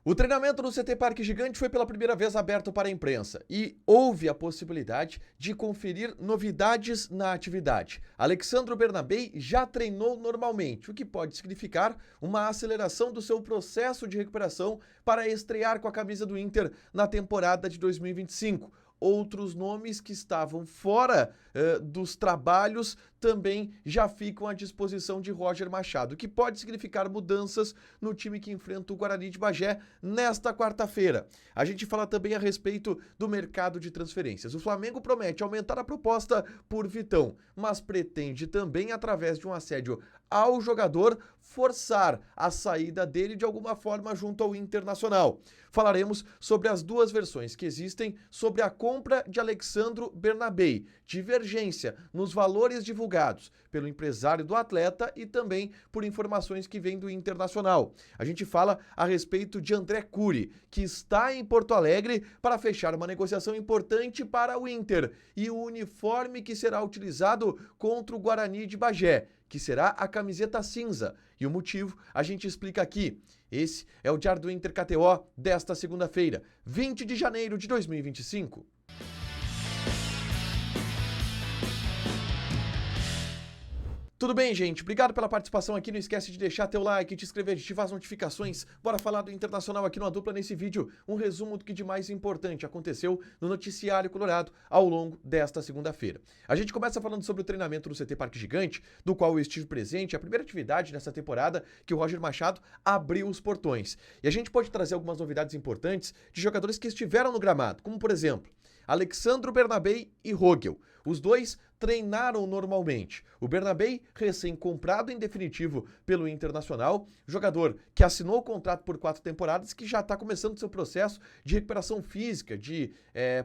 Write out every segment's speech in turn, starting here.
O treinamento no CT Parque Gigante foi pela primeira vez aberto para a imprensa e houve a possibilidade de conferir novidades na atividade. Alexandro Bernabei já treinou normalmente, o que pode significar uma aceleração do seu processo de recuperação para estrear com a camisa do Inter na temporada de 2025. Outros nomes que estavam fora dos trabalhos também já ficam à disposição de Roger Machado, o que pode significar mudanças no time que enfrenta o Guarani de Bagé nesta quarta-feira. A gente fala também a respeito do mercado de transferências. O Flamengo promete aumentar a proposta por Vitão, mas pretende também, através de um assédio ao jogador, forçar a saída dele de alguma forma junto ao Internacional. Falaremos sobre as duas versões que existem sobre a compra de Alexandro Bernabei, divergência nos valores divulgados pelo empresário do atleta e também por informações que vêm do Internacional. A gente fala a respeito de André Curi, que está em Porto Alegre para fechar uma negociação importante para o Inter, e o uniforme que será utilizado contra o Guarani de Bagé, que será a camiseta cinza. E o motivo a gente explica aqui. Esse é o Diário do Inter KTO desta segunda-feira, 20 de janeiro de 2025. Tudo bem, gente? Obrigado pela participação aqui. Não esquece de deixar teu like, te inscrever, de ativar as notificações. Bora falar do Internacional aqui no Dupla nesse vídeo. Um resumo do que de mais importante aconteceu no noticiário colorado ao longo desta segunda-feira. A gente começa falando sobre o treinamento no CT Parque Gigante, do qual eu estive presente, a primeira atividade nessa temporada que o Roger Machado abriu os portões. E a gente pode trazer algumas novidades importantes de jogadores que estiveram no gramado, como por exemplo, Alexandro Bernabei e Rogel. Os dois treinaram normalmente. O Bernabei, recém-comprado em definitivo pelo Internacional, jogador que assinou o contrato por 4 temporadas, que já está começando seu processo de recuperação física, de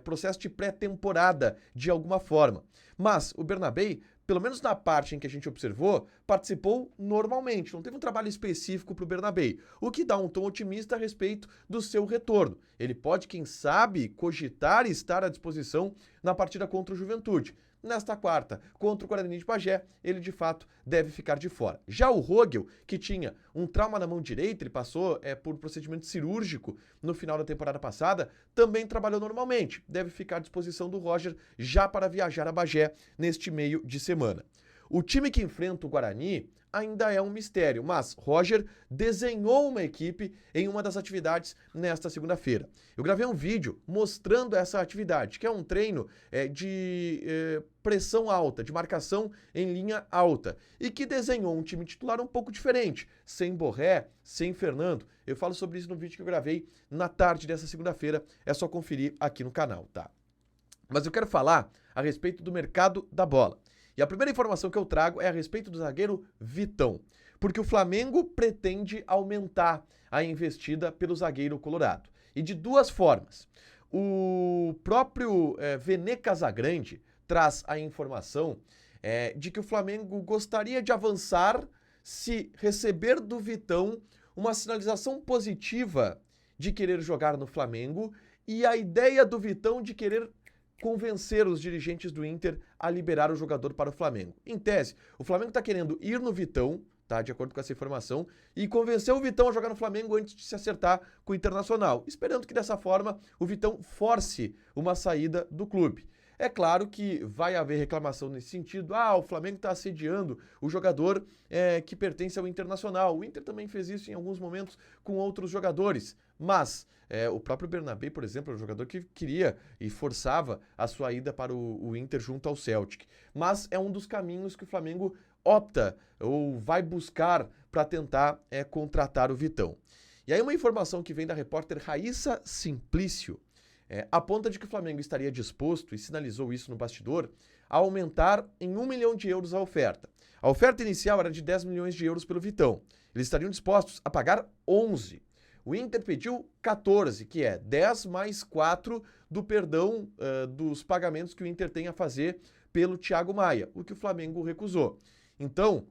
processo de pré-temporada, de alguma forma. Mas o Bernabei, pelo menos na parte em que a gente observou, participou normalmente. Não teve um trabalho específico para o Bernabei, o que dá um tom otimista a respeito do seu retorno. Ele pode, quem sabe, cogitar estar à disposição na partida contra o Juventude. Nesta quarta, contra o Guarani de Bagé, ele de fato deve ficar de fora. Já o Rogel, que tinha um trauma na mão direita, ele passou por procedimento cirúrgico no final da temporada passada, também trabalhou normalmente. Deve ficar à disposição do Roger já para viajar a Bagé neste meio de semana. O time que enfrenta o Guarani ainda é um mistério, mas Roger desenhou uma equipe em uma das atividades nesta segunda-feira. Eu gravei um vídeo mostrando essa atividade, que é um treino de pressão alta, de marcação em linha alta, e que desenhou um time titular um pouco diferente, sem Borré, sem Fernando. Eu falo sobre isso no vídeo que eu gravei na tarde dessa segunda-feira, é só conferir aqui no canal, tá? Mas eu quero falar a respeito do mercado da bola. E a primeira informação que eu trago é a respeito do zagueiro Vitão, porque o Flamengo pretende aumentar a investida pelo zagueiro colorado. E de duas formas. O próprio Vene Casagrande traz a informação de que o Flamengo gostaria de avançar se receber do Vitão uma sinalização positiva de querer jogar no Flamengo e a ideia do Vitão de querer convencer os dirigentes do Inter a liberar o jogador para o Flamengo. Em tese, o Flamengo está querendo ir no Vitão, tá, de acordo com essa informação, e convencer o Vitão a jogar no Flamengo antes de se acertar com o Internacional, esperando que dessa forma o Vitão force uma saída do clube. É claro que vai haver reclamação nesse sentido. O Flamengo está assediando o jogador que pertence ao Internacional. O Inter também fez isso em alguns momentos com outros jogadores. Mas o próprio Bernabei, por exemplo, é um jogador que queria e forçava a sua ida para o Inter junto ao Celtic. Mas é um dos caminhos que o Flamengo opta ou vai buscar para tentar contratar o Vitão. E aí uma informação que vem da repórter Raíssa Simplício, aponta de que o Flamengo estaria disposto, e sinalizou isso no bastidor, a aumentar em 1 milhão de euros a oferta. A oferta inicial era de 10 milhões de euros pelo Vitão. Eles estariam dispostos a pagar 11. O Inter pediu 14, que é 10 mais 4 do perdão dos pagamentos que o Inter tem a fazer pelo Thiago Maia, o que o Flamengo recusou. Então,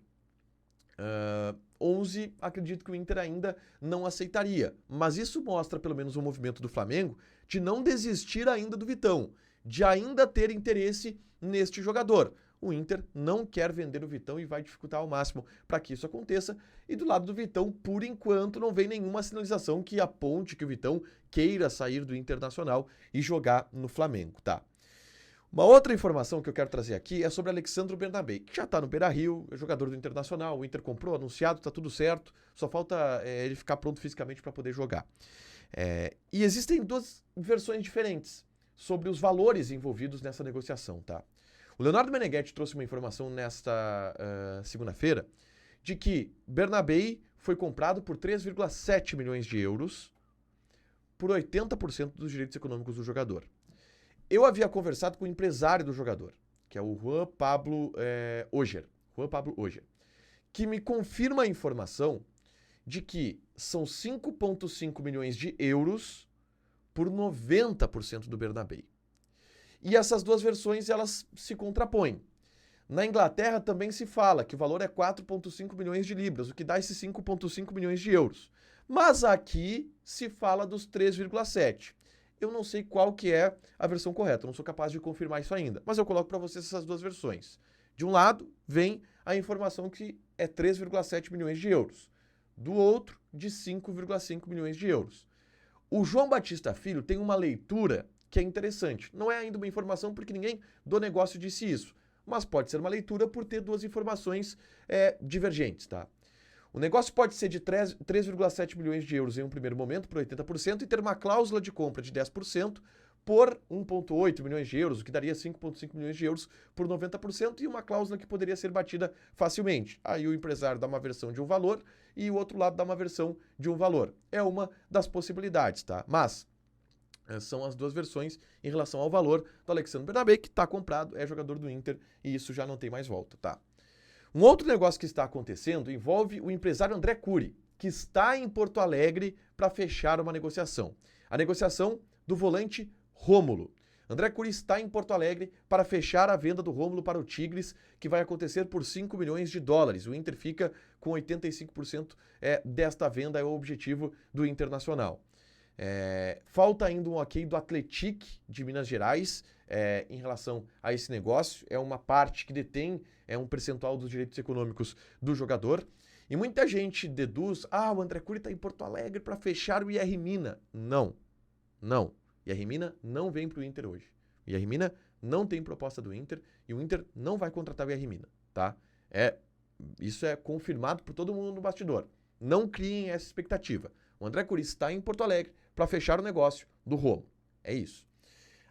11, acredito que o Inter ainda não aceitaria. Mas isso mostra pelo menos um movimento do Flamengo de não desistir ainda do Vitão, de ainda ter interesse neste jogador. o Inter não quer vender o Vitão e vai dificultar ao máximo para que isso aconteça. E do lado do Vitão, por enquanto, não vem nenhuma sinalização que aponte que o Vitão queira sair do Internacional e jogar no Flamengo, tá? Uma outra informação que eu quero trazer aqui é sobre Alexandro Bernabé, que já está no Beira-Rio, é jogador do Internacional, o Inter comprou, anunciado, está tudo certo, só falta ele ficar pronto fisicamente para poder jogar. E existem duas versões diferentes sobre os valores envolvidos nessa negociação, tá? O Leonardo Meneghetti trouxe uma informação nesta segunda-feira de que Bernabé foi comprado por 3,7 milhões de euros por 80% dos direitos econômicos do jogador. Eu havia conversado com o empresário do jogador, que é o Juan Pablo Oger, que me confirma a informação de que são 5,5 milhões de euros por 90% do Bernabé. E essas duas versões, elas se contrapõem. Na Inglaterra também se fala que o valor é 4,5 milhões de libras, o que dá esses 5,5 milhões de euros. Mas aqui se fala dos 3,7. Eu não sei qual que é a versão correta, eu não sou capaz de confirmar isso ainda, mas eu coloco para vocês essas duas versões. De um lado, vem a informação que é 3,7 milhões de euros. Do outro, de 5,5 milhões de euros. O João Batista Filho tem uma leitura que é interessante. Não é ainda uma informação porque ninguém do negócio disse isso, mas pode ser uma leitura por ter duas informações divergentes, tá? O negócio pode ser de 3,7 milhões de euros em um primeiro momento, por 80%, e ter uma cláusula de compra de 10% por 1,8 milhões de euros, o que daria 5,5 milhões de euros por 90%, e uma cláusula que poderia ser batida facilmente. Aí o empresário dá uma versão de um valor e o outro lado dá uma versão de um valor. É uma das possibilidades, tá? Mas são as duas versões em relação ao valor do Alexandre Bernabé, que está comprado, é jogador do Inter, e isso já não tem mais volta, tá? Um outro negócio que está acontecendo envolve o empresário André Curi, que está em Porto Alegre para fechar uma negociação. A negociação do volante Rômulo. André Curi está em Porto Alegre para fechar a venda do Rômulo para o Tigres, que vai acontecer por 5 milhões de dólares. O Inter fica com 85% desta venda, é o objetivo do Internacional. Falta ainda um ok do Atlético de Minas Gerais em relação a esse negócio. É uma parte que detém um percentual dos direitos econômicos do jogador. E muita gente deduz, o André Curi está em Porto Alegre para fechar o IR Mina. Não. IR Mina não vem para o Inter hoje. O IR Mina não tem proposta do Inter e o Inter não vai contratar o IR Mina, tá? Isso é confirmado por todo mundo no bastidor. Não criem essa expectativa. O André Curi está em Porto Alegre para fechar o negócio do Rômulo. É isso.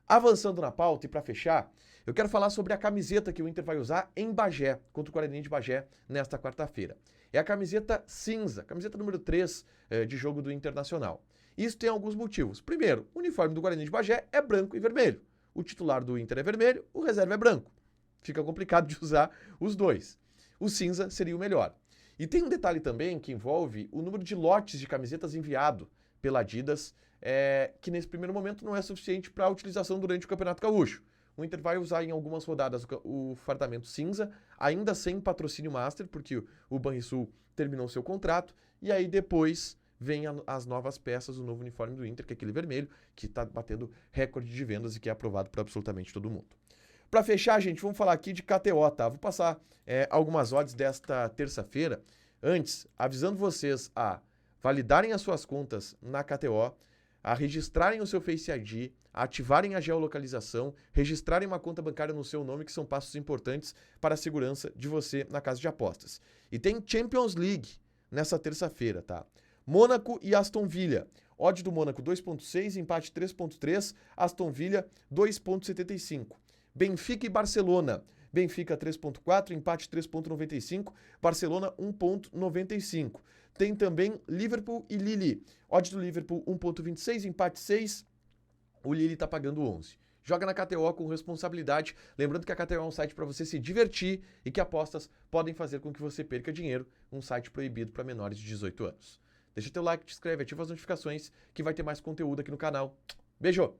Avançando na pauta e para fechar, eu quero falar sobre a camiseta que o Inter vai usar em Bagé, contra o Guarani de Bagé, nesta quarta-feira. É a camiseta cinza, camiseta número 3 de jogo do Internacional. Isso tem alguns motivos. Primeiro, o uniforme do Guarani de Bagé é branco e vermelho. O titular do Inter é vermelho, o reserva é branco. Fica complicado de usar os dois. O cinza seria o melhor. E tem um detalhe também que envolve o número de lotes de camisetas enviado pela Adidas, que nesse primeiro momento não é suficiente para a utilização durante o Campeonato Gaúcho. O Inter vai usar em algumas rodadas o fardamento cinza, ainda sem patrocínio master, porque o Banrisul terminou seu contrato, e aí depois vem as novas peças, o novo uniforme do Inter, que é aquele vermelho, que está batendo recorde de vendas e que é aprovado por absolutamente todo mundo. Para fechar, gente, vamos falar aqui de KTO, tá? Vou passar algumas odds desta terça-feira. Antes, avisando vocês a validarem as suas contas na KTO, a registrarem o seu Face ID, a ativarem a geolocalização, registrarem uma conta bancária no seu nome, que são passos importantes para a segurança de você na casa de apostas. E tem Champions League nessa terça-feira, tá? Mônaco e Aston Villa. Odd do Mônaco 2,6, empate 3,3, Aston Villa 2,75. Benfica e Barcelona. Benfica 3,4, empate 3,95, Barcelona 1,95. Tem também Liverpool e Lille. Odd do Liverpool 1,26, empate 6, o Lille está pagando 11. Joga na KTO com responsabilidade, lembrando que a KTO é um site para você se divertir e que apostas podem fazer com que você perca dinheiro, um site proibido para menores de 18 anos. Deixa teu like, te inscreve, ativa as notificações que vai ter mais conteúdo aqui no canal. Beijo!